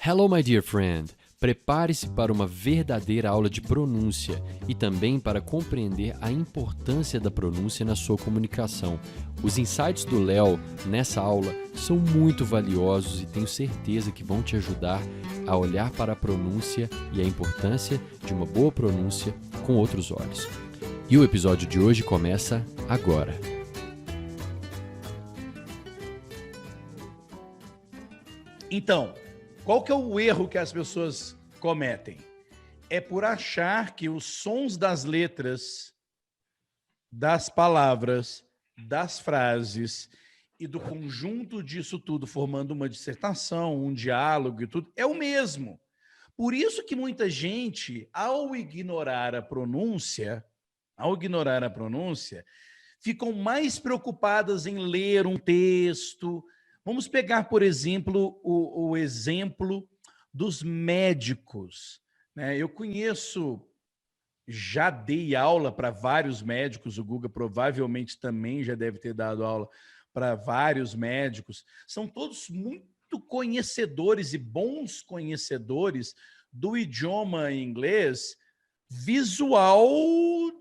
Hello, my dear friend! Prepare-se para uma verdadeira aula de pronúncia e também para compreender a importância da pronúncia na sua comunicação. Os insights do Léo nessa aula são muito valiosos e tenho certeza que vão te ajudar a olhar para a pronúncia e a importância de uma boa pronúncia com outros olhos. E o episódio de hoje começa agora. Então, qual que é o erro que as pessoas cometem? É por achar que os sons das letras, das palavras, das frases e do conjunto disso tudo, formando uma dissertação, um diálogo e tudo, é o mesmo. Por isso que muita gente, ao ignorar a pronúncia, ficam mais preocupadas em ler um texto. Vamos pegar, por exemplo, o exemplo dos médicos, né? Eu conheço, já dei aula para vários médicos, o Guga provavelmente também já deve ter dado aula para vários médicos. São todos muito conhecedores e bons conhecedores do idioma inglês visual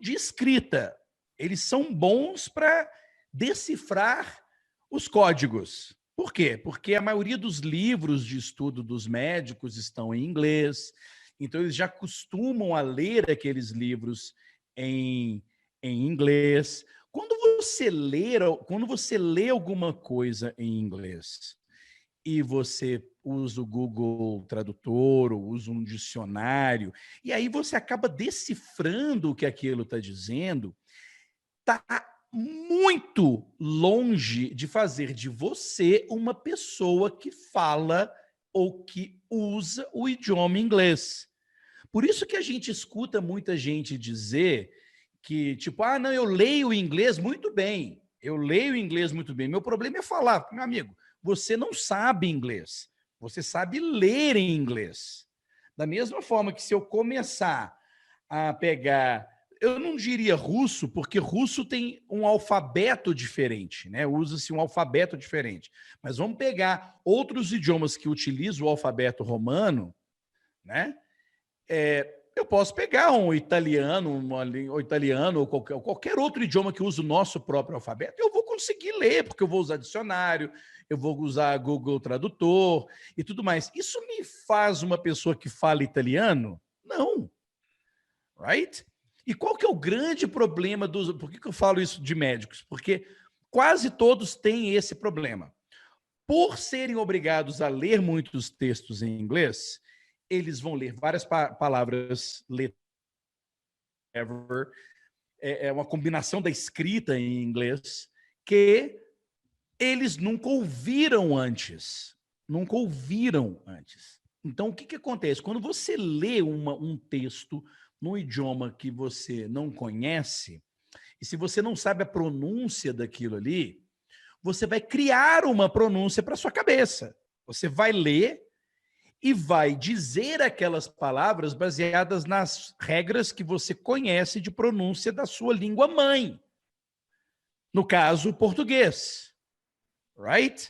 de escrita. Eles são bons para decifrar os códigos. Por quê? Porque a maioria dos livros de estudo dos médicos estão em inglês, então eles já costumam a ler aqueles livros em inglês. Quando você lê alguma coisa em inglês e você usa o Google Tradutor ou usa um dicionário, e aí você acaba decifrando o que aquilo está dizendo, está muito longe de fazer de você uma pessoa que fala ou que usa o idioma inglês. Por isso que a gente escuta muita gente dizer que, tipo, não, eu leio inglês muito bem. Eu leio inglês muito bem. Meu problema é falar. Meu amigo, você não sabe inglês. Você sabe ler em inglês. Da mesma forma que se eu começar a pegar... Eu não diria russo, porque russo tem um alfabeto diferente, né? Usa-se um alfabeto diferente. Mas vamos pegar outros idiomas que utilizam o alfabeto romano, né? Eu posso pegar um italiano, ou qualquer outro idioma que use o nosso próprio alfabeto, eu vou conseguir ler, porque eu vou usar dicionário, eu vou usar Google Tradutor e tudo mais. Isso me faz uma pessoa que fala italiano? Não. Right? E qual que é o grande problema dos... Por que eu falo isso de médicos? Porque quase todos têm esse problema. Por serem obrigados a ler muitos textos em inglês, eles vão ler várias palavras, é uma combinação da escrita em inglês, que eles nunca ouviram antes. Nunca ouviram antes. Então, o que acontece? Quando você lê um texto num idioma que você não conhece, e se você não sabe a pronúncia daquilo ali, você vai criar uma pronúncia para sua cabeça. Você vai ler e vai dizer aquelas palavras baseadas nas regras que você conhece de pronúncia da sua língua mãe. No caso, o português. Right?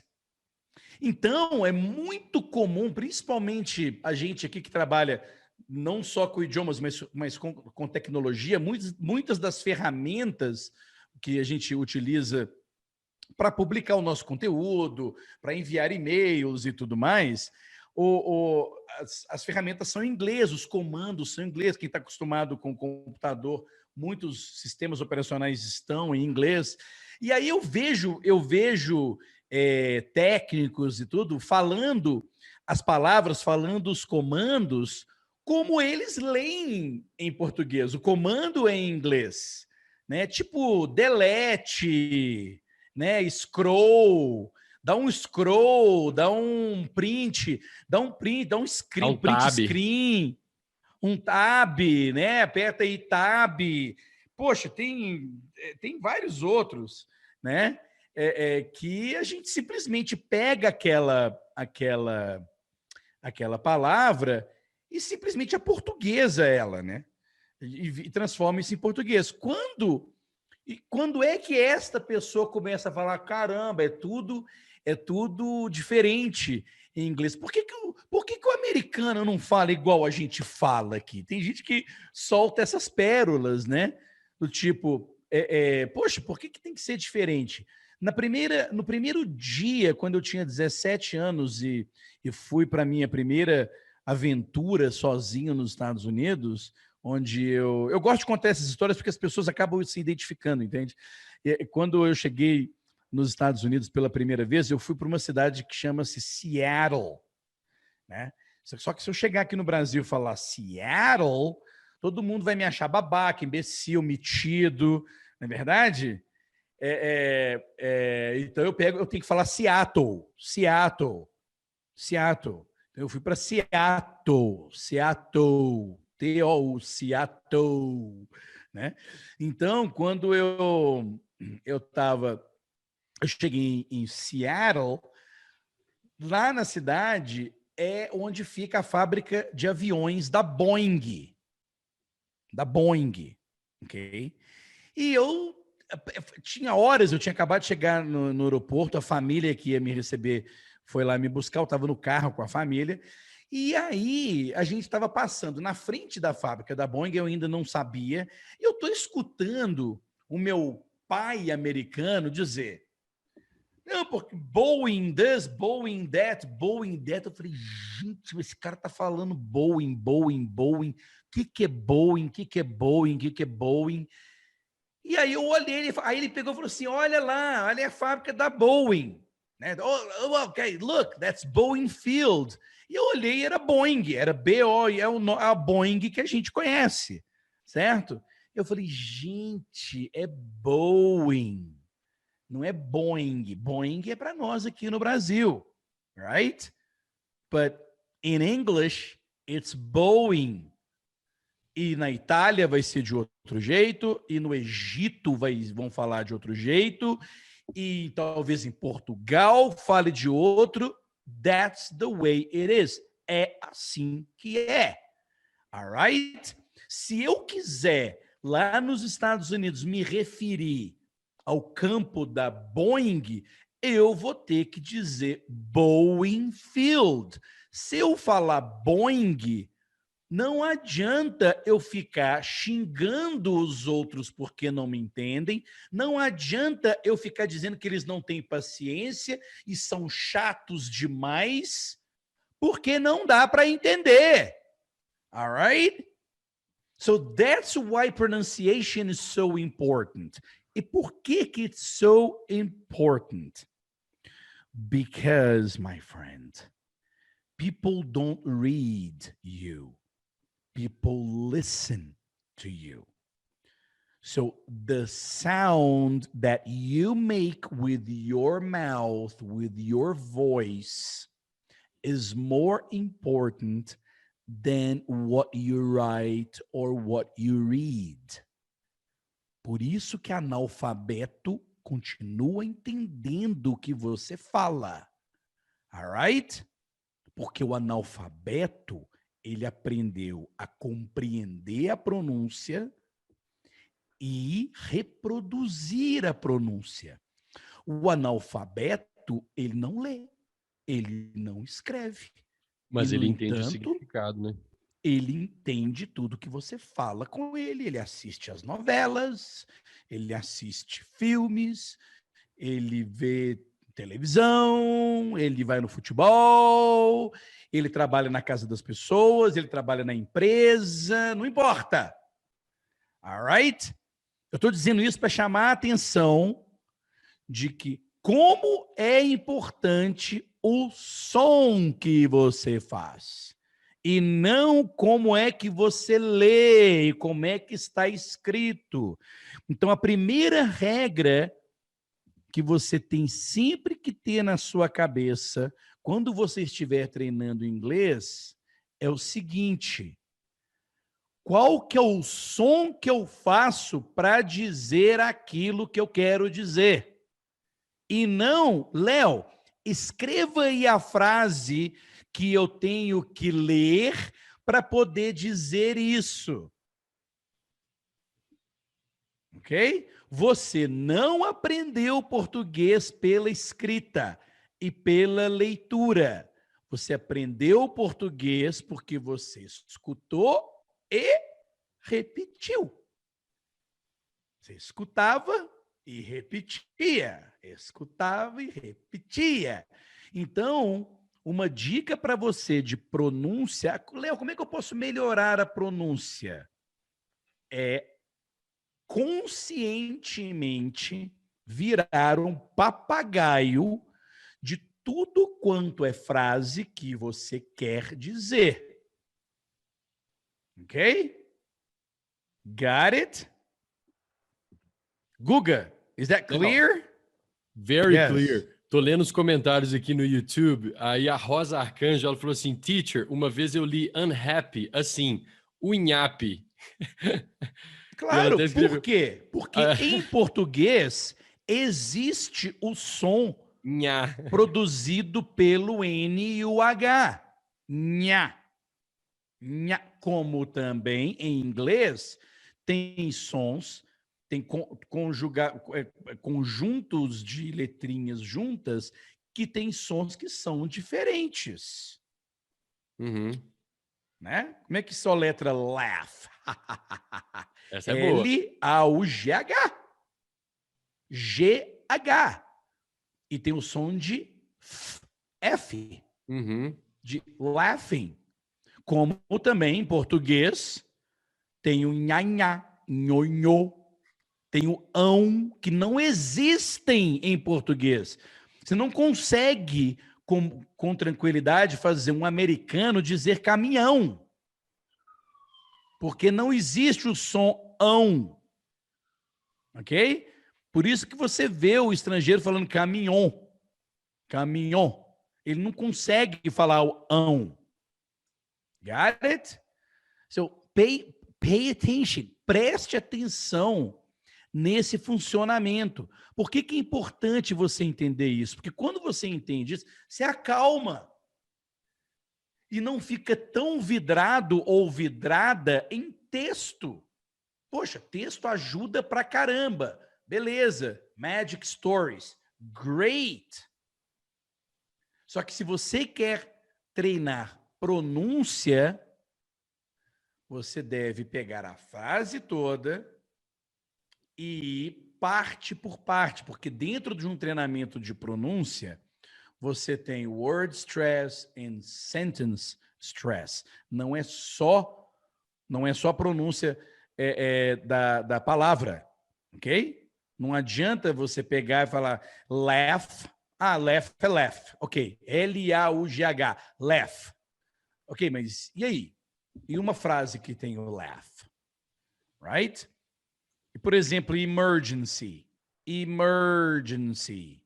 Então, é muito comum, principalmente a gente aqui que trabalha não só com idiomas, mas com tecnologia, muitas das ferramentas que a gente utiliza para publicar o nosso conteúdo, para enviar e-mails e tudo mais, as ferramentas são em inglês, os comandos são em inglês. Quem está acostumado com o computador, muitos sistemas operacionais estão em inglês. E aí eu vejo técnicos e tudo falando as palavras, falando os comandos, como eles leem em português. O comando é em inglês, né? Tipo delete, né? Scroll, dá um scroll, dá um print, dá um screen, Um print tab. screen, um tab, né? Aperta aí tab. Poxa, tem vários outros, né? Que a gente simplesmente pega aquela palavra e simplesmente aportuguesa ela, né? E transforma isso em português. Quando é que esta pessoa começa a falar, caramba, é tudo diferente em inglês? Por que o americano não fala igual a gente fala aqui? Tem gente que solta essas pérolas, né? Do tipo, poxa, por que tem que ser diferente? No primeiro dia, quando eu tinha 17 anos e fui para a minha primeira aventura sozinho nos Estados Unidos, onde eu gosto de contar essas histórias porque as pessoas acabam se identificando, entende? Quando eu cheguei nos Estados Unidos pela primeira vez, eu fui para uma cidade que chama-se Seattle, né? Só que se eu chegar aqui no Brasil e falar Seattle, todo mundo vai me achar babaca, imbecil, metido, não é verdade? Então eu tenho que falar Seattle. Então eu fui para Seattle, T-O-U, Seattle, né? Então, quando eu cheguei em Seattle, lá na cidade é onde fica a fábrica de aviões da Boeing, ok? E eu tinha horas, eu tinha acabado de chegar no aeroporto, a família que ia me receber foi lá me buscar, eu estava no carro com a família, e aí a gente estava passando na frente da fábrica da Boeing, eu ainda não sabia, e eu estou escutando o meu pai americano dizer, não, porque Boeing this, Boeing that, Boeing that. Eu falei, gente, esse cara tá falando Boeing. O que é Boeing? O que é Boeing? O que é Boeing? E aí eu olhei, aí ele pegou e falou assim, olha lá, olha a fábrica da Boeing. Né? Oh, ok, look, that's Boeing Field. E eu olhei, era Boeing, era B-O, é a Boeing que a gente conhece, certo? Eu falei, gente, é Boeing. Não é Boeing. Boeing é para nós aqui no Brasil, right? But in English, it's Boeing. E na Itália vai ser de outro jeito, e no Egito vão falar de outro jeito, e talvez em Portugal fale de outro. That's the way it is. É assim que é. Alright? Se eu quiser, lá nos Estados Unidos, me referir ao campo da Boeing, eu vou ter que dizer Boeing Field. Se eu falar Boeing, não adianta eu ficar xingando os outros porque não me entendem, não adianta eu ficar dizendo que eles não têm paciência e são chatos demais, porque não dá para entender. All right? So that's why pronunciation is so important. E por que it's so important? Because, my friend, people don't read you. People listen to you. So the sound that you make with your mouth, with your voice, is more important than what you write or what you read. Por isso que analfabeto continua entendendo o que você fala. Alright? Porque o analfabeto, ele aprendeu a compreender a pronúncia e reproduzir a pronúncia. O analfabeto, ele não lê, ele não escreve. Mas E, ele no entende o entanto, significado, né? ele entende tudo que você fala com ele, ele assiste as novelas, ele assiste filmes, ele vê televisão, ele vai no futebol, ele trabalha na casa das pessoas, ele trabalha na empresa, não importa. Alright? Eu estou dizendo isso para chamar a atenção de que como é importante o som que você faz. E não como é que você lê e como é que está escrito. Então, a primeira regra que você tem sempre que ter na sua cabeça, quando você estiver treinando inglês, é o seguinte: qual que é o som que eu faço para dizer aquilo que eu quero dizer? E não, Léo, escreva aí a frase que eu tenho que ler para poder dizer isso. Ok? Você não aprendeu português pela escrita e pela leitura. Você aprendeu português porque você escutou e repetiu. Você escutava e repetia. Escutava e repetia. Então, uma dica para você de pronúncia. Léo, como é que eu posso melhorar a pronúncia? É conscientemente virar um papagaio de tudo quanto é frase que você quer dizer. Ok? Got it? Guga, is that clear? Very Yes. clear. Tô lendo os comentários aqui no YouTube, aí a Rosa Arcanjo, ela falou assim, teacher, uma vez eu li unhappy, assim, unhappy. Claro, escreveu, por quê? Porque em português existe o som nha. produzido pelo N e o H. Nha. Nha. Como também em inglês tem sons, tem conjuntos de letrinhas juntas que tem sons que são diferentes. Uhum. Né? Como é que soletra laugh? Essa é boa. L-A-U-G-H. G-H. E tem o som de F, Uhum. de laughing. Como também em português tem o nhanhá, nhonhô, tem o ão, que não existem em português. Você não consegue, com tranquilidade, fazer um americano dizer caminhão. Porque não existe o som ão. Ok? Por isso que você vê o estrangeiro falando caminhão. Caminhão. Ele não consegue falar o ão. Got it? So, pay attention. Preste atenção nesse funcionamento. Por que é importante você entender isso? Porque quando você entende isso, você acalma. E não fica tão vidrado ou vidrada em texto. Poxa, texto ajuda pra caramba. Beleza. Magic Stories. Great. Só que se você quer treinar pronúncia, você deve pegar a frase toda e ir parte por parte, porque dentro de um treinamento de pronúncia, você tem word stress e sentence stress. Não é só pronúncia da palavra, ok? Não adianta você pegar e falar laugh. Ah, laugh é laugh. Ok. L-A-U-G-H. Laugh. Ok, mas e aí? E uma frase que tem o laugh? Right? E, por exemplo, emergency. Emergency.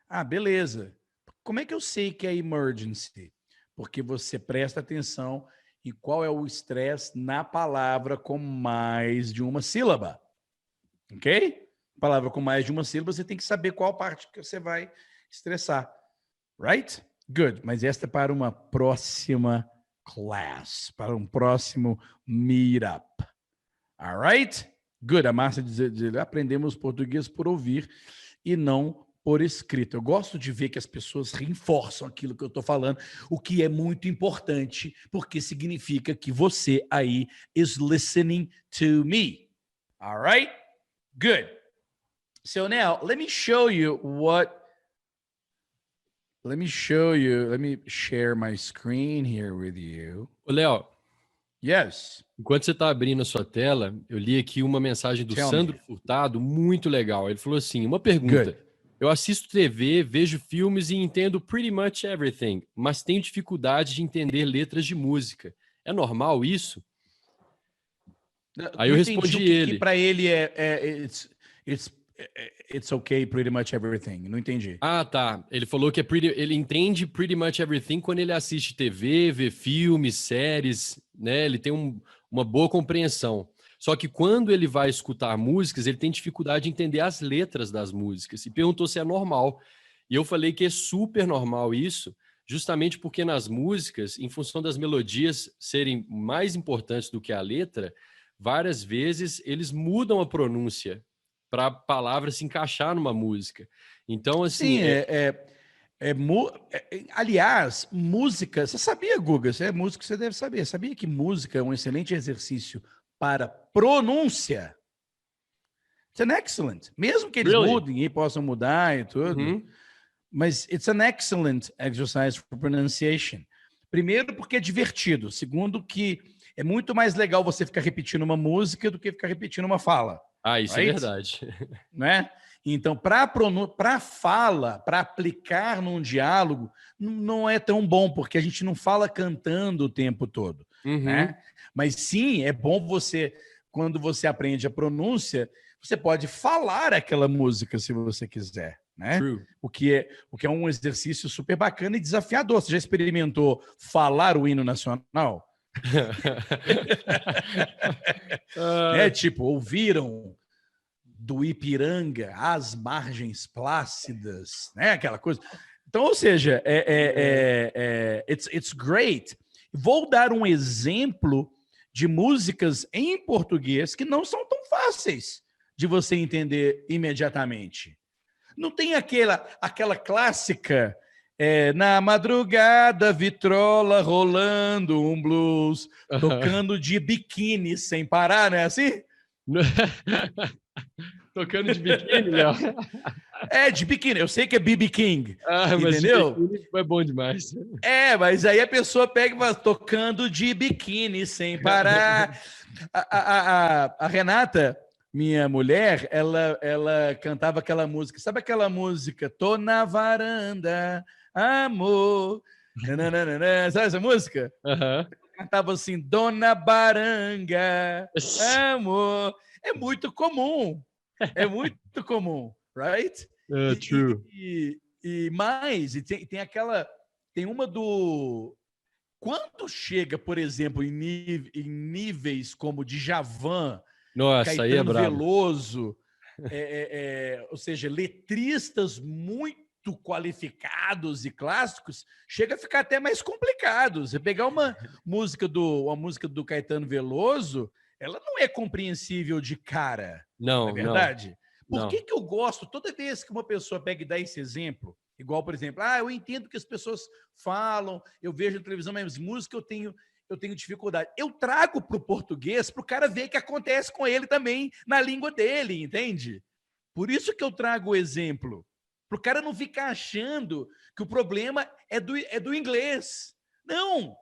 Ah, beleza. Como é que eu sei que é emergency? Porque você presta atenção em qual é o estresse na palavra com mais de uma sílaba. Ok? Palavra com mais de uma sílaba, você tem que saber qual parte que você vai estressar. Right? Good. Mas esta é para uma próxima class, para um próximo meetup. Alright? Good. A Márcia diz, aprendemos português por ouvir e não por escrito. Eu gosto de ver que as pessoas reforçam aquilo que eu estou falando, o que é muito importante, porque significa que você aí is listening to me. Alright? Good. So now, let me share my screen here with you. Ô, Léo, Yes. enquanto você está abrindo a sua tela, eu li aqui uma mensagem do Sandro Furtado, muito legal. Ele falou assim, uma pergunta. Good. Eu assisto TV, vejo filmes e entendo pretty much everything, mas tenho dificuldade de entender letras de música. É normal isso? Aí eu respondi ele. Que para ele it's okay pretty much everything. Não entendi. Ah, tá. Ele falou que ele entende pretty much everything quando ele assiste TV, vê filmes, séries, né? Ele tem uma boa compreensão. Só que quando ele vai escutar músicas, ele tem dificuldade de entender as letras das músicas. E perguntou se é normal. E eu falei que é super normal isso, justamente porque nas músicas, em função das melodias serem mais importantes do que a letra, várias vezes eles mudam a pronúncia para a palavra se encaixar numa música. Então, assim... Sim, Aliás, música, você sabia, Guga? Você é músico, você deve saber. Sabia que música é um excelente exercício para pronúncia? It's an excellent. Mesmo que eles mudem e possam mudar e tudo, mas it's an excellent exercise for pronunciation. Primeiro, porque é divertido. Segundo, que é muito mais legal você ficar repetindo uma música do que ficar repetindo uma fala. Isso é verdade. Né? Então, para fala, para aplicar num diálogo, não é tão bom, porque a gente não fala cantando o tempo todo. Né? Mas sim, é bom você, quando você aprende a pronúncia, você pode falar aquela música se você quiser. Né? O que é um exercício super bacana e desafiador. Você já experimentou falar o hino nacional? Tipo, ouviram do Ipiranga às margens plácidas, né? Aquela coisa. Então, ou seja, it's great. Vou dar um exemplo de músicas em português que não são tão fáceis de você entender imediatamente. Não tem aquela clássica na madrugada, vitrola rolando um blues, tocando de biquíni sem parar, não é assim? Tocando de biquíni, Léo? De biquíni. Eu sei que é B.B. King, entendeu? Mas biquíni é bom demais. Mas aí a pessoa pega e vai tocando de biquíni sem parar. A Renata, minha mulher, ela cantava aquela música. Sabe aquela música? Tô na varanda, amor. Sabe essa música? Cantava assim, Dona Baranga, amor. É muito comum. É muito comum, right? True. Tem uma do... Quando chega, por exemplo, em níveis como Djavan, Caetano Veloso, ou seja, letristas muito qualificados e clássicos, chega a ficar até mais complicado. Você pegar uma música do Caetano Veloso, ela não é compreensível de cara. Não é verdade? Por que eu gosto, toda vez que uma pessoa pega e dá esse exemplo, igual, por exemplo, eu entendo que as pessoas falam, eu vejo na televisão, mas música eu tenho dificuldade. Eu trago para o português para o cara ver que acontece com ele também na língua dele, entende? Por isso que eu trago o exemplo. Para o cara não ficar achando que o problema é do inglês. Não!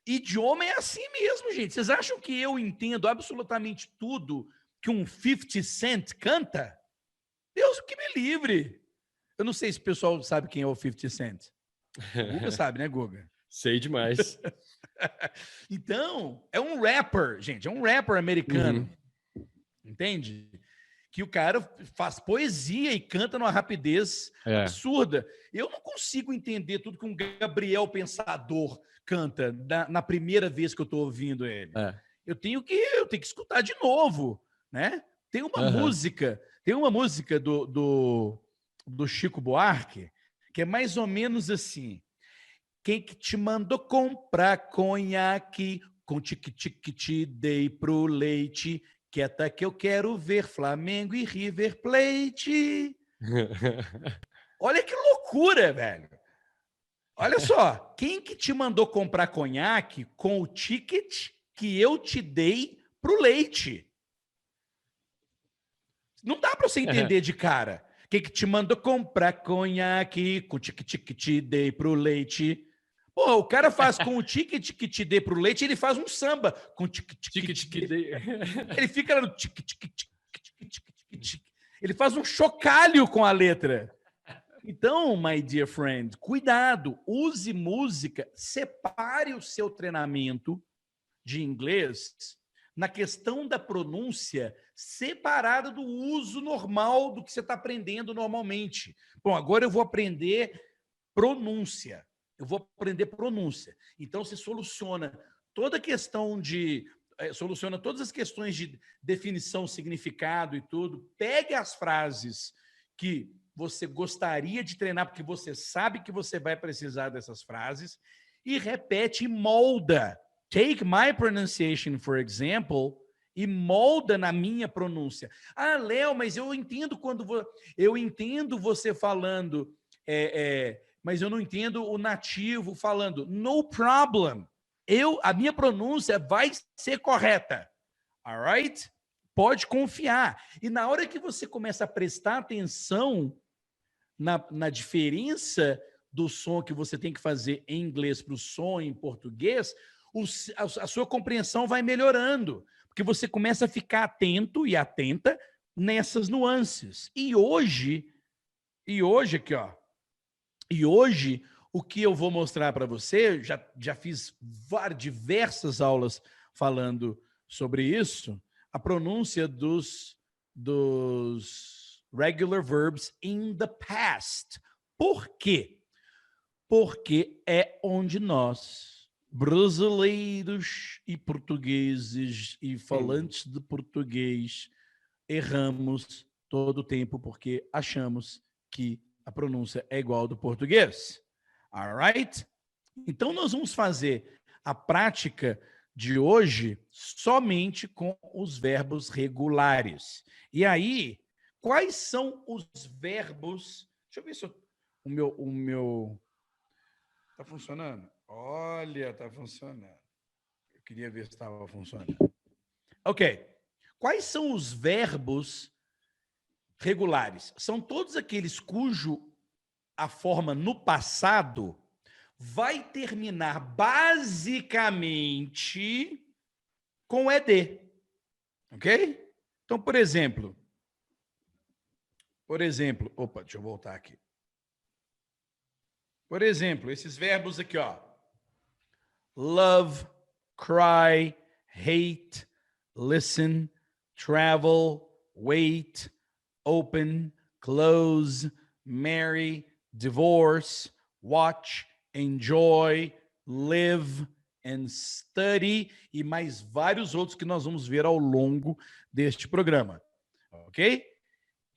Idioma é assim mesmo, gente. Vocês acham que eu entendo absolutamente tudo que um 50 Cent canta? Deus que me livre! Eu não sei se o pessoal sabe quem é o 50 Cent. O Guga sabe, né, Guga? Sei demais. Então, é um rapper, gente. É um rapper americano. Entende? Que o cara faz poesia e canta numa rapidez absurda. Eu não consigo entender tudo que um Gabriel Pensador canta na primeira vez que eu estou ouvindo ele. Eu tenho que escutar de novo, né? Tem uma música do Chico Buarque que é mais ou menos assim: quem que te mandou comprar conhaque com tique-tique te dei pro leite, quieta que eu quero ver Flamengo e River Plate. Olha que loucura, velho. Olha só, quem que te mandou comprar conhaque com o ticket que eu te dei pro leite? Não dá para você entender de cara. Quem que te mandou comprar conhaque com o ticket que te dei pro leite? Pô, o cara faz com o ticket que te dê pro leite, ele faz um samba com o ticket que dê. Ele fica lá no ticket. Ele faz um chocalho com a letra. Então, my dear friend, cuidado, use música, separe o seu treinamento de inglês na questão da pronúncia separada do uso normal do que você está aprendendo normalmente. Bom, agora eu vou aprender pronúncia. Então, você soluciona toda a questão soluciona todas as questões de definição, significado e tudo. Pegue as frases que você gostaria de treinar, porque você sabe que você vai precisar dessas frases, e repete e molda. Take my pronunciation, for example, e molda na minha pronúncia. Léo, mas eu entendo você falando mas eu não entendo o nativo falando. No problem. A minha pronúncia vai ser correta. Alright? Pode confiar. E na hora que você começa a prestar atenção na diferença do som que você tem que fazer em inglês para o som em português, a sua compreensão vai melhorando, porque você começa a ficar atento e atenta nessas nuances. E hoje aqui, ó, o que eu vou mostrar para você, já fiz diversas aulas falando sobre isso, a pronúncia dos regular verbs in the past. Por quê? Porque é onde nós, brasileiros e portugueses e falantes de português, erramos todo o tempo porque achamos que a pronúncia é igual ao do português. Alright? Então, nós vamos fazer a prática de hoje somente com os verbos regulares. E aí, quais são os verbos... Deixa eu ver se o meu... Tá funcionando? Olha, tá funcionando. Eu queria ver se estava funcionando. Ok. Quais são os verbos regulares? São todos aqueles cujo a forma no passado vai terminar basicamente com ed. Ok? Então, por exemplo, opa, deixa eu voltar aqui. Por exemplo, esses verbos aqui, ó. Love, cry, hate, listen, travel, wait, open, close, marry, divorce, watch, enjoy, live and study, e mais vários outros que nós vamos ver ao longo deste programa. Ok?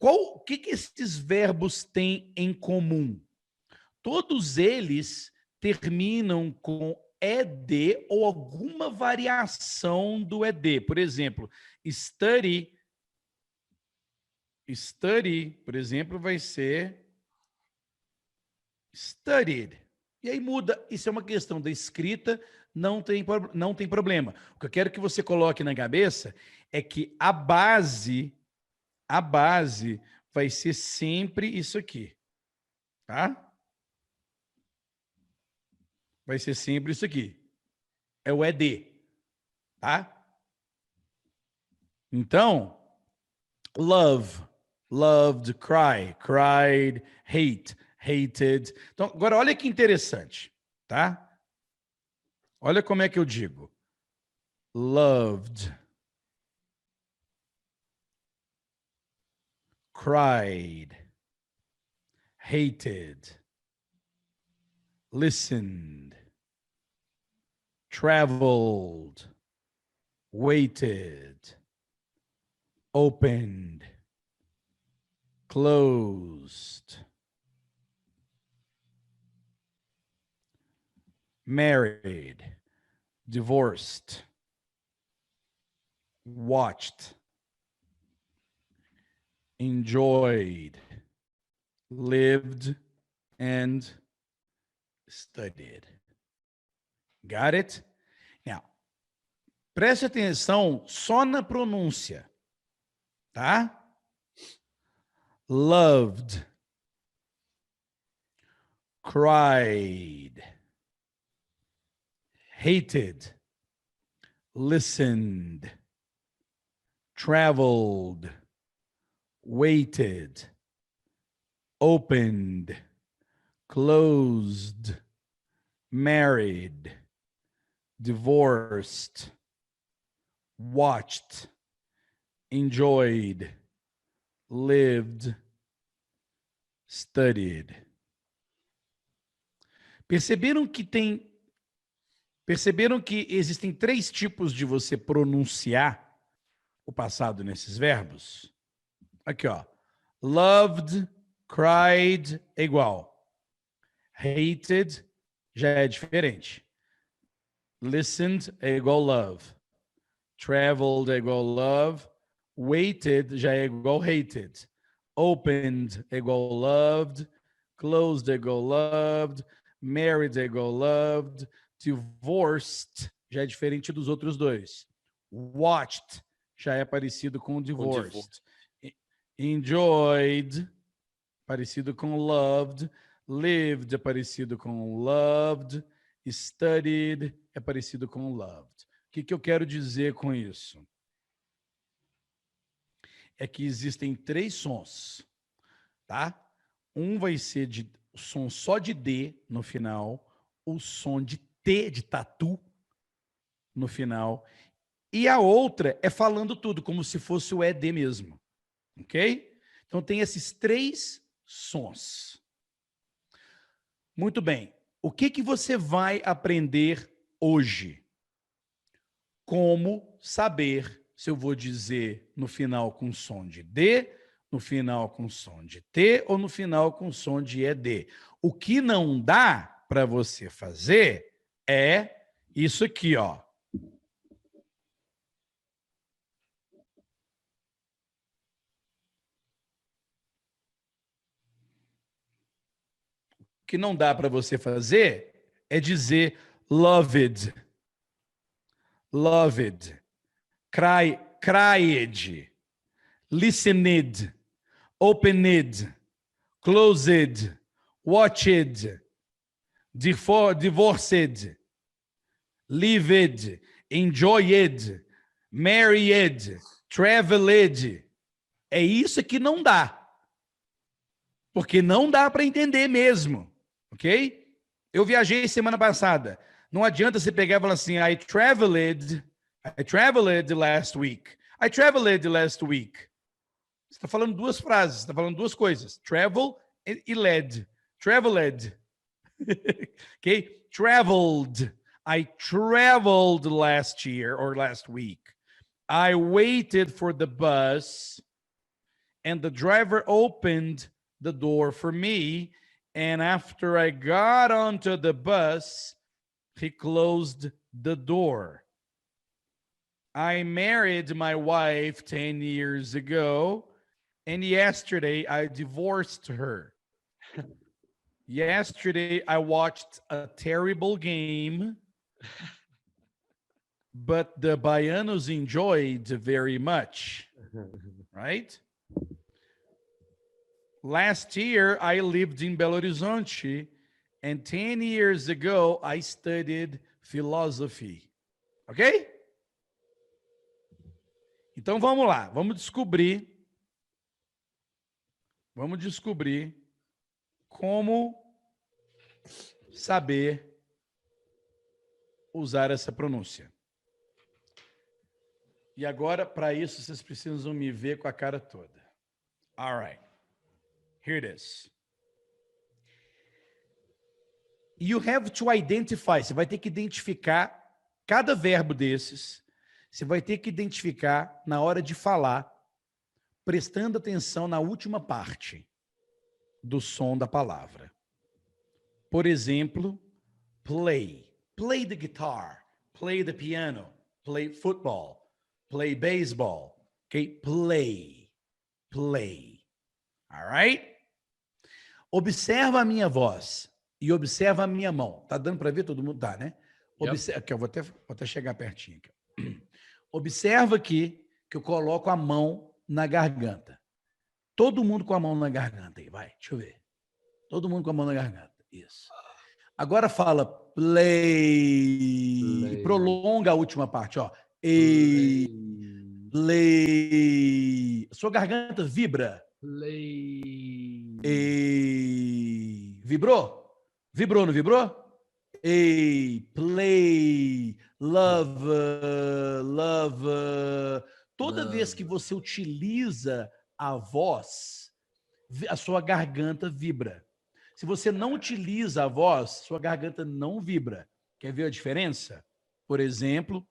O que esses verbos têm em comum? Todos eles terminam com ed ou alguma variação do ed. Por exemplo, study, por exemplo, vai ser studied. E aí muda. Isso é uma questão da escrita, não tem problema. O que eu quero que você coloque na cabeça é que a base vai ser sempre isso aqui, tá? Vai ser sempre isso aqui. É o ed, tá? Então, love, loved, cry, cried, hate, hated. Então, agora olha que interessante, tá? Olha como é que eu digo. Loved, cried, hated, listened, traveled, waited, opened, closed, married, divorced, watched, enjoyed, lived, and studied. Got it? Now, preste atenção só na pronúncia, tá? Loved, cried, hated, listened, traveled, waited, opened, closed, married, divorced, watched, enjoyed, lived, studied. Perceberam que existem 3 tipos de você pronunciar o passado nesses verbos? Aqui, ó. Loved, cried é igual. Hated já é diferente. Listened é igual love. Traveled é igual love. Waited já é igual hated. Opened é igual loved. closed igual loved, married igual loved, divorced já é diferente dos outros dois. Watched já é parecido com divorced. Enjoyed, parecido com loved. Lived é parecido com loved. Studied é parecido com loved. O que eu quero dizer com isso? É que existem 3 sons, tá? Um vai ser de som só de D no final, o som de T de tatu no final, e a outra é falando tudo, como se fosse o ED mesmo, ok? Então tem esses 3 sons. Muito bem. O que você vai aprender hoje? Como saber se eu vou dizer no final com som de D, no final com som de T ou no final com som de ED. O que não dá para você fazer é isso aqui, ó. O que não dá para você fazer é dizer loved, loved, cried, listened, opened, closed, watched, divorced, lived, enjoyed, married, traveled. É isso que não dá. Porque não dá para entender mesmo, ok? Eu viajei semana passada. Não adianta você pegar e falar assim, I traveled last week. I traveled last week. Você está falando 2 frases, você está falando 2 coisas. Travel e led. Traveled. Okay? Traveled. I traveled last year or last week. I waited for the bus and the driver opened the door for me. And after I got onto the bus, he closed the door. I married my wife 10 years ago. And yesterday, I divorced her. Yesterday, I watched a terrible game, but the Baianos enjoyed very much, right? Last year, I lived in Belo Horizonte, and 10 years ago, I studied philosophy. Ok? Então, vamos lá. Vamos descobrir como saber usar essa pronúncia. E agora, para isso, vocês precisam me ver com a cara toda. All right. Here it is. You have to identify. Você vai ter que identificar cada verbo desses. Você vai ter que identificar na hora de falar, prestando atenção na última parte do som da palavra. Por exemplo, play. Play the guitar. Play the piano. Play football. Play baseball. Okay? Play. Play. All right? Observa a minha voz e observa a minha mão. Tá dando para ver? Todo mundo tá, né? Observa, aqui, eu vou até chegar pertinho aqui. Observa aqui que eu coloco a mão na garganta. Todo mundo com a mão na garganta aí, vai. Deixa eu ver. Todo mundo com a mão na garganta. Isso. Agora fala play. E prolonga a última parte, ó. Play. Sua garganta vibra. Play. Vibrou? Vibrou, não vibrou? Play. Love. Toda vez que você utiliza a voz, a sua garganta vibra. Se você não utiliza a voz, sua garganta não vibra. Quer ver a diferença? Por exemplo,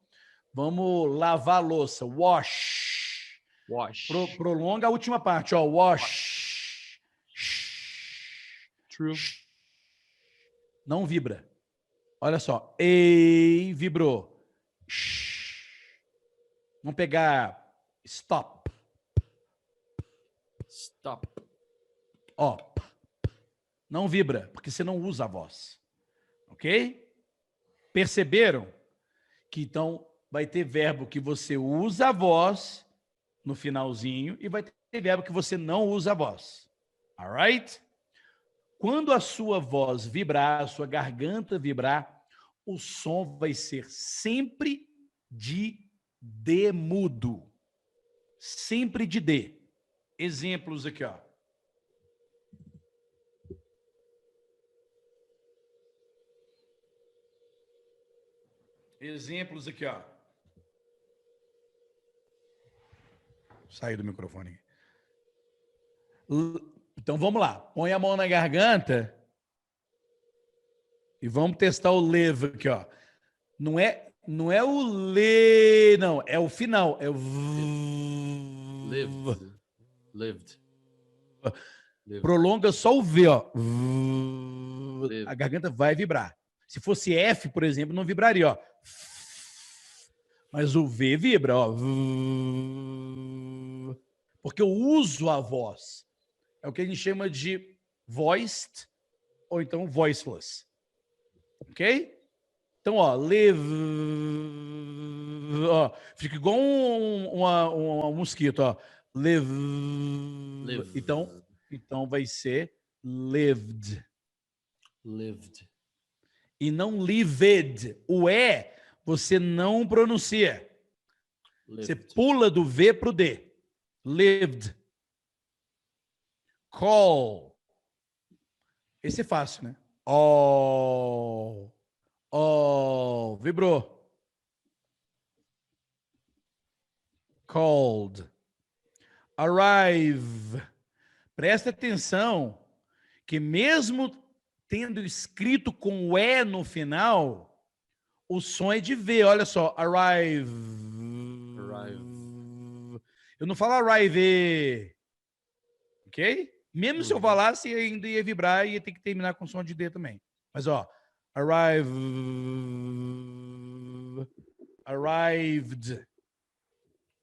vamos lavar a louça. Wash. Wash. Prolonga a última parte, ó. Wash. True. Não vibra. Olha só. Ei, vibrou. Vamos pegar stop. Stop. Ó. Não vibra, porque você não usa a voz. Ok? Perceberam? Que então vai ter verbo que você usa a voz no finalzinho e vai ter verbo que você não usa a voz. Alright? Quando a sua voz vibrar, a sua garganta vibrar, o som vai ser sempre de D mudo. Sempre de D. Exemplos aqui, ó. Exemplos aqui, ó. Saí do microfone. Então vamos lá. Põe a mão na garganta e vamos testar o live aqui, ó. Não é o le, não, é o final, é o Lived. Prolonga só o V, ó. Lived. A garganta vai vibrar. Se fosse F, por exemplo, não vibraria, ó. Mas o V vibra, ó. Porque eu uso a voz. É o que a gente chama de voiced ou então voiceless. Ok? Então, ó, live, ó, fica igual um mosquito, ó. Live. Então vai ser lived. Lived. E não lived. O E você não pronuncia. Lived. Você pula do V pro D. Lived. Call. Esse é fácil, né? All. All. Vibrou. Called. Arrive. Presta atenção que mesmo tendo escrito com o E no final, o som é de V. Olha só. Arrive. Arrive. Eu não falo arrive. Ok? Mesmo se eu falasse, ainda ia vibrar e ia ter que terminar com som de D também. Mas, ó. Arrive. Arrived.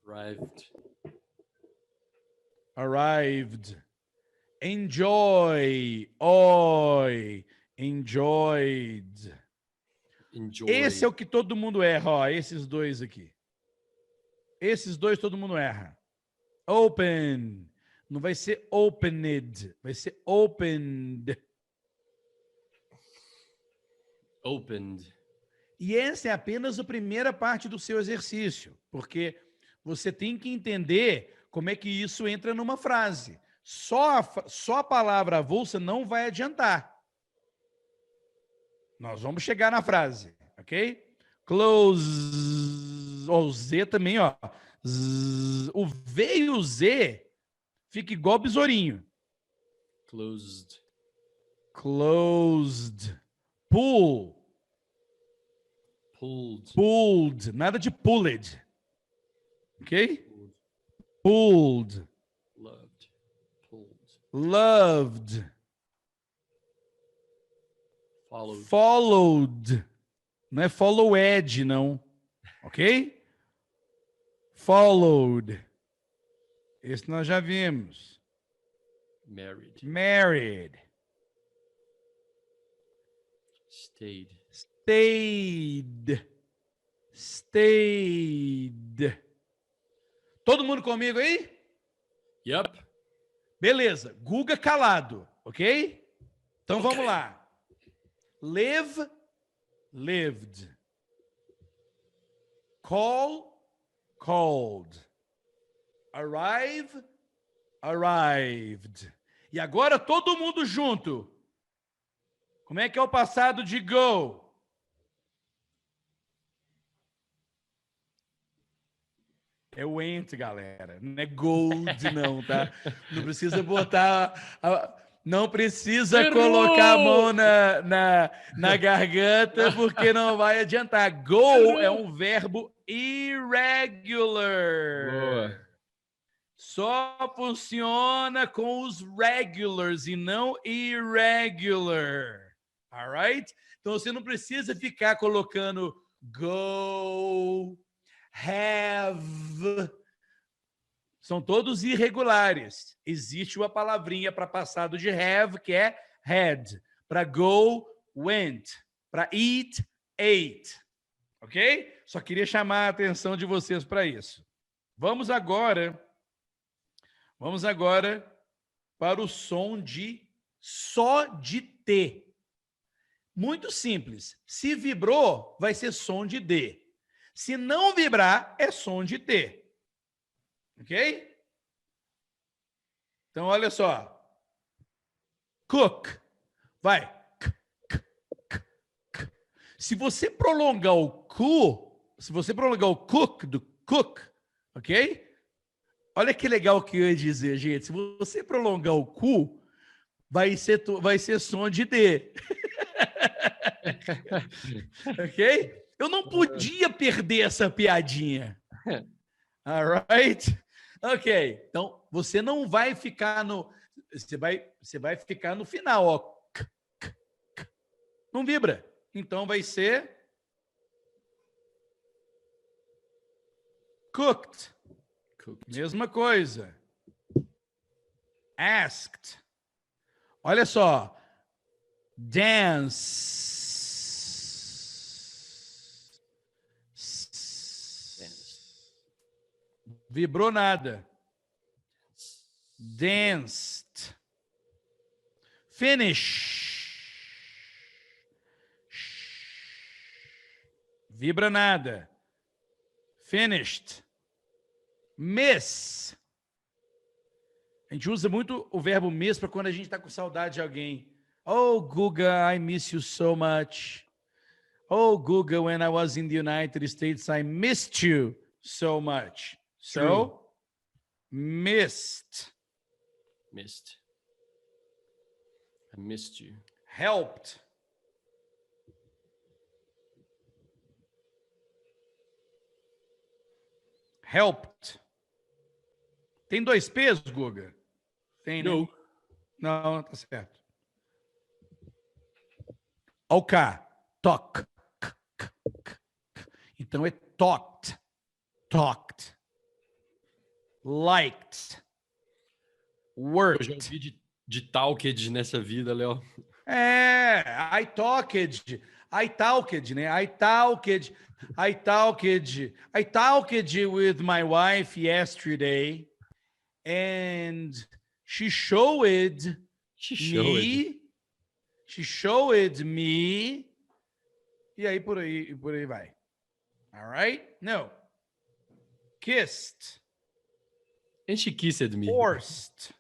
Arrived. Arrived. Enjoy. Oi. Enjoyed. Enjoy. Esse é o que todo mundo erra, ó. Esses dois aqui. Esses dois todo mundo erra. Open. Não vai ser opened. Vai ser opened. Opened. E essa é apenas a primeira parte do seu exercício, porque você tem que entender como é que isso entra numa frase. Só a palavra avulsa não vai adiantar. Nós vamos chegar na frase, ok? Close. O Z também, ó. O V e o Z fica igual besourinho. Closed. Closed. Pull. Pulled. Pulled. Nada de pulled. Ok? Pulled. Loved. Pulled. Loved. Followed. Followed. Não é followed, não. Ok? Followed. Esse nós já vimos. Married. Married. Stayed. Stayed. Stayed. Todo mundo comigo aí? Yep. Beleza. Guga calado, ok? Então vamos lá. Live, lived. Call, called. Arrive, arrived. E agora todo mundo junto. Como é que é o passado de go? É o went, galera. Não é gold, não, tá? Não precisa botar... Não precisa colocar a mão na garganta, porque não vai adiantar. Go é um verbo irregular. Boa. Só funciona com os regulars e não irregular. Alright? Então você não precisa ficar colocando go, have. São todos irregulares. Existe uma palavrinha para passado de have, que é had. Para go, went. Para eat, ate. Ok? Só queria chamar a atenção de vocês para isso. Vamos agora para o som de só de T. Muito simples. Se vibrou, vai ser som de D. Se não vibrar, é som de T. Ok? Então, olha só. Cook. Vai. Se você prolongar o cu, se você prolongar o cook do cook, ok? Olha que legal que eu ia dizer, gente. Se você prolongar o cu, vai ser som de D. Ok? Eu não podia perder essa piadinha. Alright? Ok. Então, você não vai ficar no... Você vai ficar no final, ó. Não vibra. Então, vai ser... Cooked. Mesma coisa. Asked. Olha só. Dance. Vibrou nada. Danced. Finish. Vibra nada. Finished. Miss. A gente usa muito o verbo miss para quando a gente está com saudade de alguém. Oh, Guga, I miss you so much. Oh, Guga, when I was in the United States, I missed you so much. So, missed. Missed. I missed you. Helped. Helped. Tem dois P's, Guga? Tem, né? No. Não, tá certo. Olha o K. Talk. Então é talked. Talked. Liked. Worked. Eu já ouvi de talked nessa vida, Léo. É, I talked, né? I talked with my wife yesterday, and she showed me, e aí por aí vai. All right? No. Kissed. And she kissed me. Forced.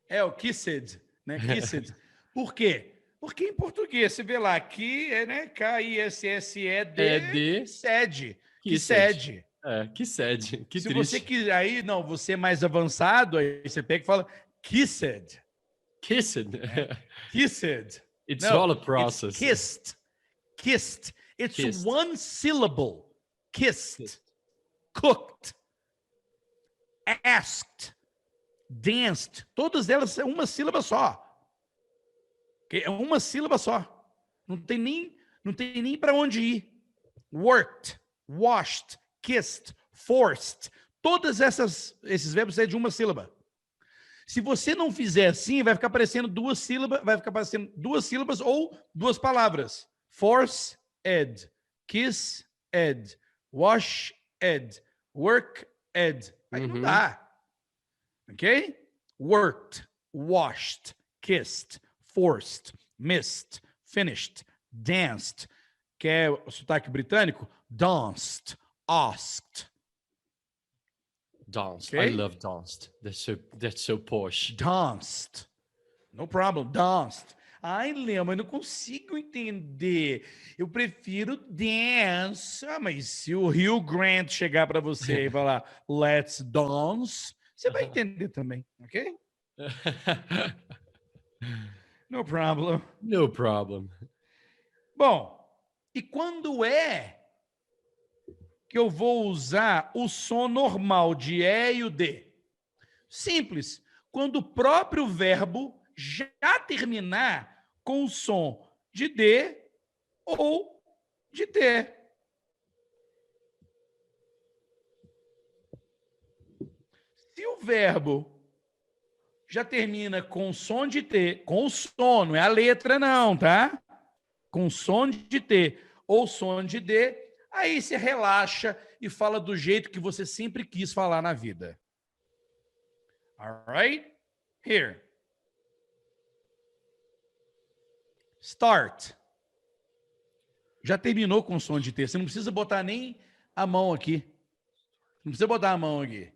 É o kissed, né? Kissed. Por quê? Porque em português, você vê lá, aqui é, né? K-I-S-S-E-D. É de... Sede. Que Kissed. sede. É, que sede. Que Se triste. você quiser, aí, não, você é mais avançado, aí você pega e fala kissed. Kissed. Kissed. It's No, all a process. It's kissed. Kissed. It's Kissed. one syllable. Kissed. Cooked. Asked. Danced. Todas elas são uma sílaba só. É uma sílaba só. Não tem nem para onde ir. Worked, washed, kissed, forced. Todas esses verbos é de uma sílaba. Se você não fizer assim, vai ficar parecendo duas sílabas ou duas palavras. Force, ed. Kiss, ed. Wash, ed. Work, ed. Aí não dá. Ok? Worked, washed, kissed, forced, missed, finished, danced. Que é o sotaque britânico? Danced, asked. Danced. Okay? I love danced. That's so posh. Danced. No problem. Danced. Ai, Léo, mas eu não consigo entender. Eu prefiro dance. Ah, mas se o Hugh Grant chegar para você e falar let's dance, você vai entender também, ok? No problem. No problem. Bom, e quando é que eu vou usar o som normal de E e o D? Simples. Quando o próprio verbo já terminar com o som de D ou de T. Se o verbo já termina com som de T, com o som, não é a letra não, tá? Com som de T ou som de D, aí você relaxa e fala do jeito que você sempre quis falar na vida. Alright? Here. Start. Já terminou com som de T. Você não precisa botar nem a mão aqui. Não precisa botar a mão aqui.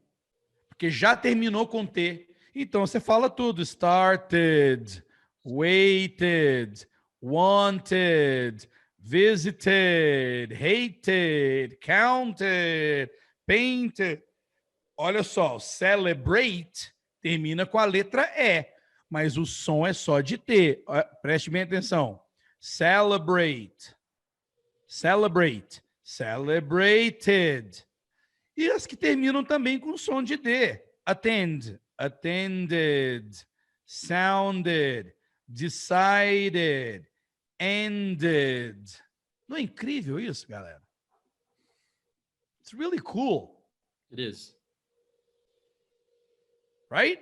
Porque já terminou com T. Então você fala tudo. Started, waited, wanted, visited, hated, counted, painted. Olha só, celebrate termina com a letra E, mas o som é só de T. Preste bem atenção. Celebrate, celebrate, celebrated. E as que terminam também com som de D. Attend, attended, sounded, decided, ended. Não é incrível isso, galera? It's really cool. It is. Right?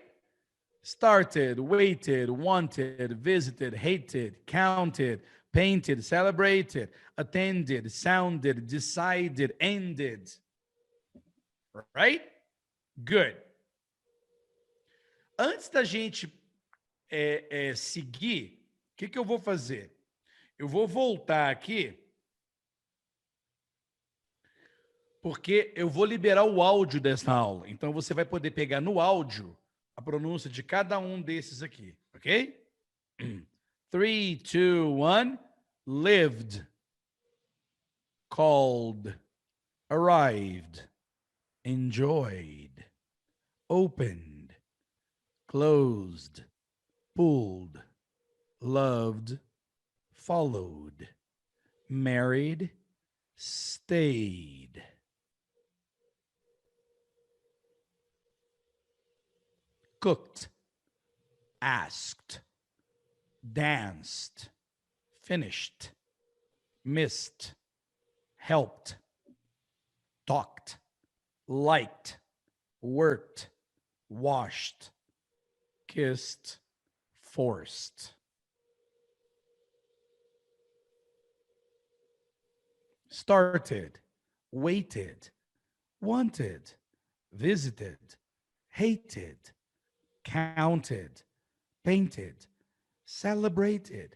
Started, waited, wanted, visited, hated, counted, painted, celebrated, attended, sounded, decided, ended. Right? Good. Antes da gente seguir, o que eu vou fazer? Eu vou voltar aqui, porque eu vou liberar o áudio dessa aula. Então, você vai poder pegar no áudio a pronúncia de cada um desses aqui, ok? 3, 2, 1. Lived, called, arrived, enjoyed, opened, closed, pulled, loved, followed, married, stayed. Cooked, asked, danced, finished, missed, helped, talked, liked, worked, washed, kissed, forced. Started, waited, wanted, visited, hated, counted, painted, celebrated,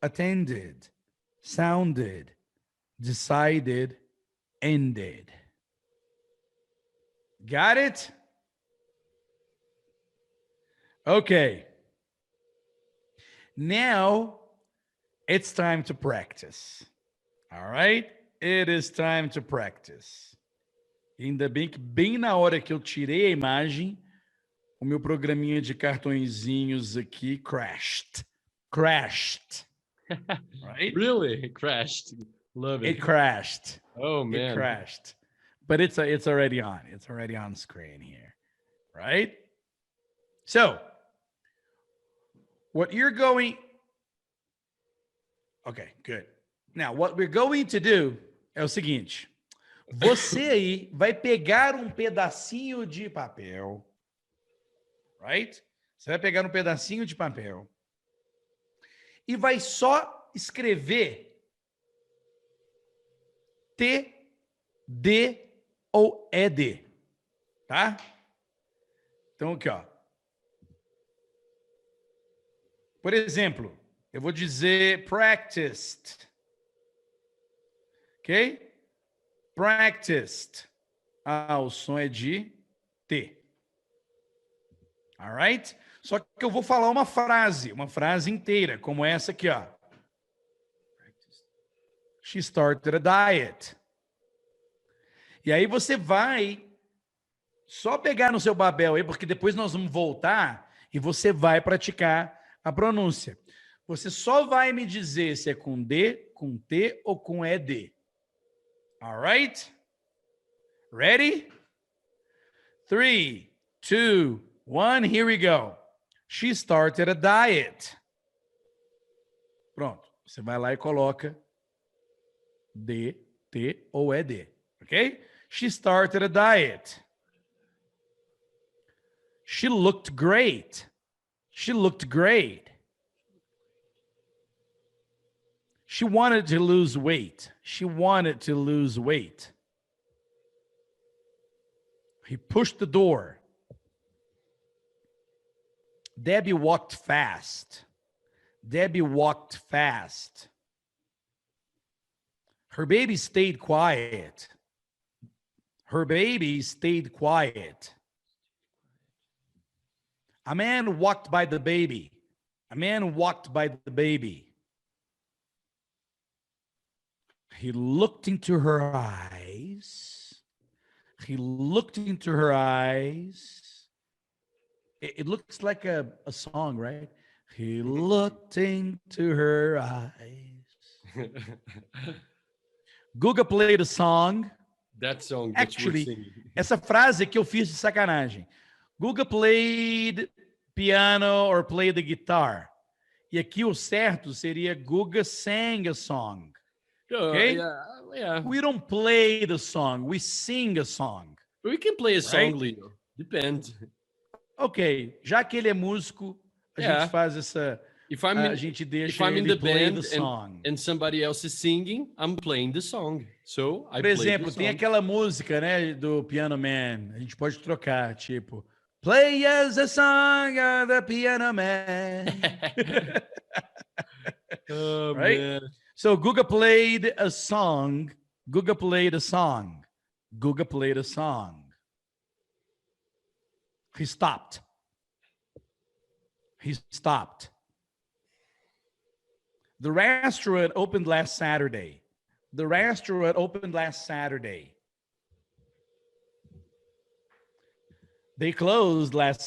attended, sounded, decided, ended. Got it? Okay. Now it's time to practice. All right? It is time to practice. Ainda bem que bem na hora que eu tirei a imagem, o meu programinha de cartõezinhos aqui crashed. Crashed. Right? Really? It crashed. Love it. It crashed. Oh, man. It crashed. But it's already on. It's already on screen here. Right? So, what you're going... Okay, good. Now, what we're going to do é o seguinte. Você aí vai pegar um pedacinho de papel. Right? Você vai pegar um pedacinho de papel e vai só escrever T, D ou ED, tá? Então, aqui, ó. Por exemplo, eu vou dizer practiced. Ok? Practiced. Ah, o som é de T. Alright? Só que eu vou falar uma frase inteira, como essa aqui, ó. She started a diet. E aí você vai só pegar no seu babel aí, porque depois nós vamos voltar e você vai praticar a pronúncia. Você só vai me dizer se é com D, com T ou com ED. Alright? Ready? 3, 2, 1, here we go. She started a diet. Pronto. Você vai lá e coloca D, T ou ED. Ok? She started a diet. She looked great. She looked great. She wanted to lose weight. She wanted to lose weight. He pushed the door. Debbie walked fast. Debbie walked fast. Her baby stayed quiet. Her baby stayed quiet. A man walked by the baby. A man walked by the baby. He looked into her eyes. He looked into her eyes. It looks like a song, right? He looked into her eyes. Guga played a song. That song that Actually, essa frase que eu fiz de sacanagem. Guga played piano or played the guitar. E aqui o certo seria Guga sang a song. Okay? Yeah. We don't play the song. We sing a song. We can play a song, Right? Leo. Depends. Ok. Já que ele é músico, a gente faz essa... If I'm a gente deixa if I'm in ele the play band the song. and somebody else is singing, I'm playing the song. So I Por exemplo, tem aquela música, né, do Piano Man. A gente pode trocar, tipo... Play as a song of the Piano Man. Oh, right? man. So Guga played a song. Guga played a song. Guga played a song. He stopped. He stopped. The restaurant opened last Saturday. The restaurant opened last Saturday. They closed last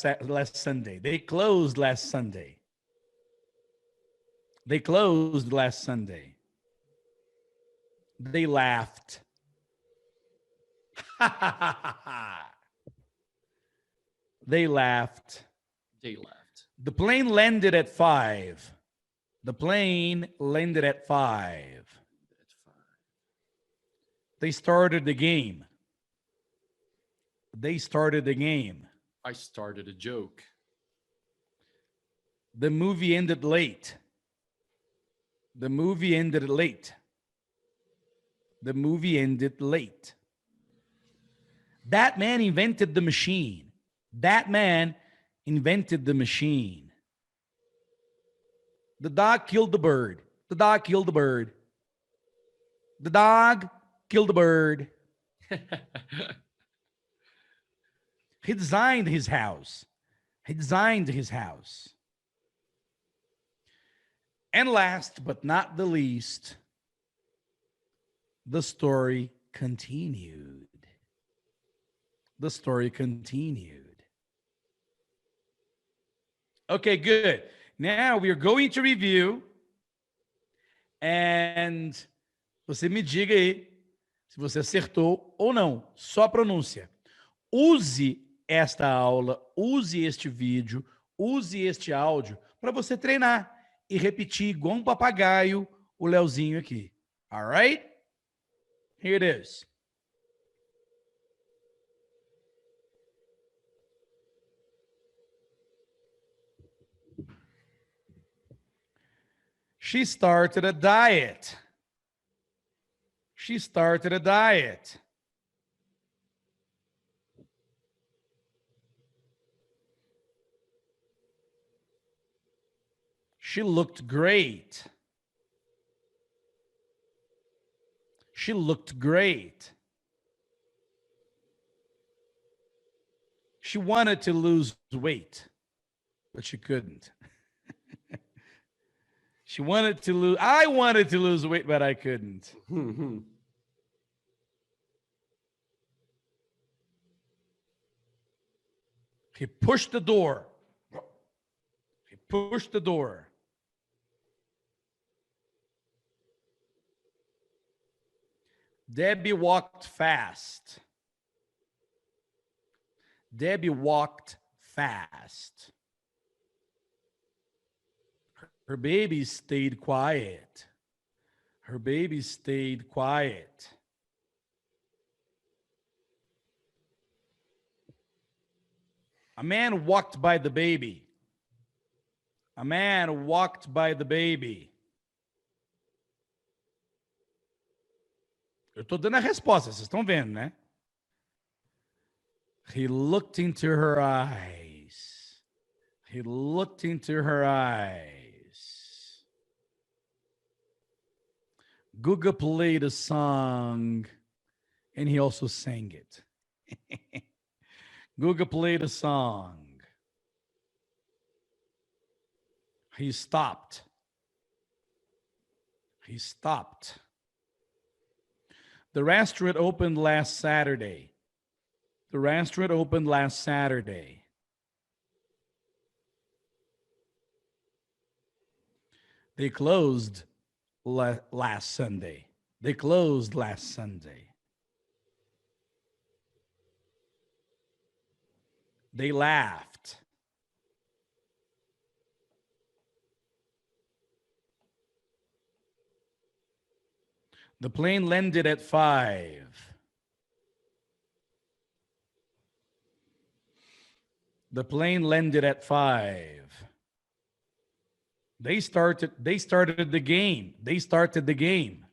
Sunday. They closed last Sunday. They closed last Sunday. They laughed. They laughed. They laughed. The plane landed at 5. The plane landed at 5. They started the game. They started the game. I started a joke. The movie ended late. The movie ended late. The movie ended late. That man invented the machine. That man invented the machine. The dog killed the bird. The dog killed the bird. The dog killed the bird. He designed his house. He designed his house. And last but not the least, the story continued. The story continued. Okay, good. Now we are going to review. And você me diga aí se você acertou ou não. Só a pronúncia. Use esta aula, use este vídeo, use este áudio para você treinar e repetir igual um papagaio o Leozinho aqui. All right? Here it is. She started a diet. She started a diet. She looked great. She looked great. She wanted to lose weight, but she couldn't. She wanted to lose, I wanted to lose weight, but I couldn't. He pushed the door. He pushed the door. Debbie walked fast. Debbie walked fast. Her baby stayed quiet. Her baby stayed quiet. A man walked by the baby. A man walked by the baby. Eu estou dando a resposta, vocês estão vendo, né? He looked into her eyes. He looked into her eyes. Guga played a song, and he also sang it. Guga played a song. He stopped. He stopped. The restaurant opened last Saturday. The restaurant opened last Saturday. They closed last Sunday. They closed last Sunday. They laughed. The plane landed at 5. The plane landed at 5. They started the game. They started the game.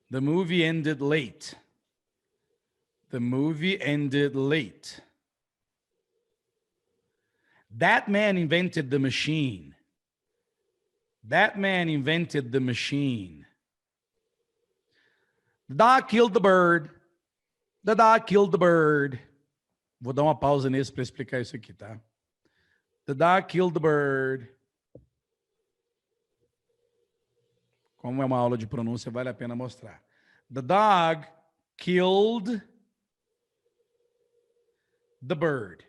The movie ended late. The movie ended late. That man invented the machine. That man invented the machine. The dog killed the bird. The dog killed the bird. Vou dar uma pausa nesse para explicar isso aqui, tá? The dog killed the bird. Como é uma aula de pronúncia, vale a pena mostrar. The dog killed the bird.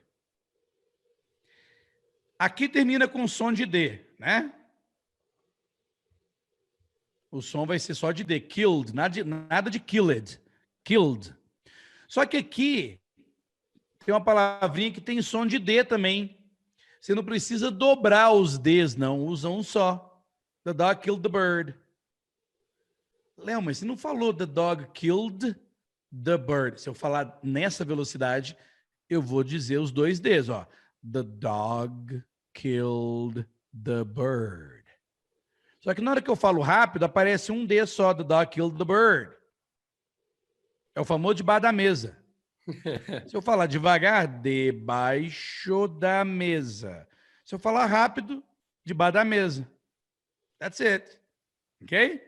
Aqui termina com som de D, né? O som vai ser só de D. Killed, nada de killed. Killed. Só que aqui tem uma palavrinha que tem som de D também. Você não precisa dobrar os Ds, não. Usa um só. The dog killed the bird. Léo, mas você não falou the dog killed the bird. Se eu falar nessa velocidade, eu vou dizer os dois Ds, ó. The dog killed the bird. Só que na hora que eu falo rápido, aparece um D só, the dog killed the bird. É o famoso debaixo da mesa. Se eu falar devagar, debaixo da mesa. Se eu falar rápido, debaixo da mesa. That's it. Okay?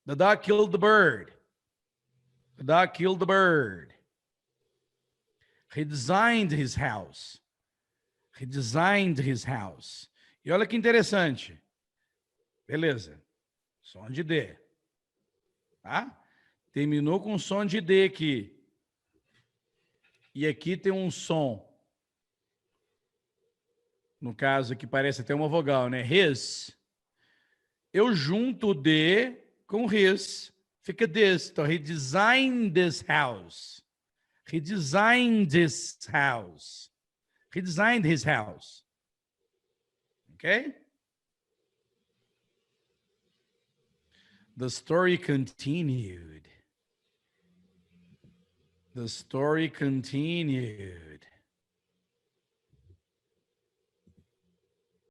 The dog killed the bird. The dog killed the bird. He designed his house. He designed his house. E olha que interessante. Beleza. Som de D. Tá? Terminou com som de D aqui. E aqui tem um som. No caso aqui parece até uma vogal, né? His. Eu junto o D com his. Fica this. Então, he designed this house. He designed this house. He designed his house. Okay? The story continued. The story continued.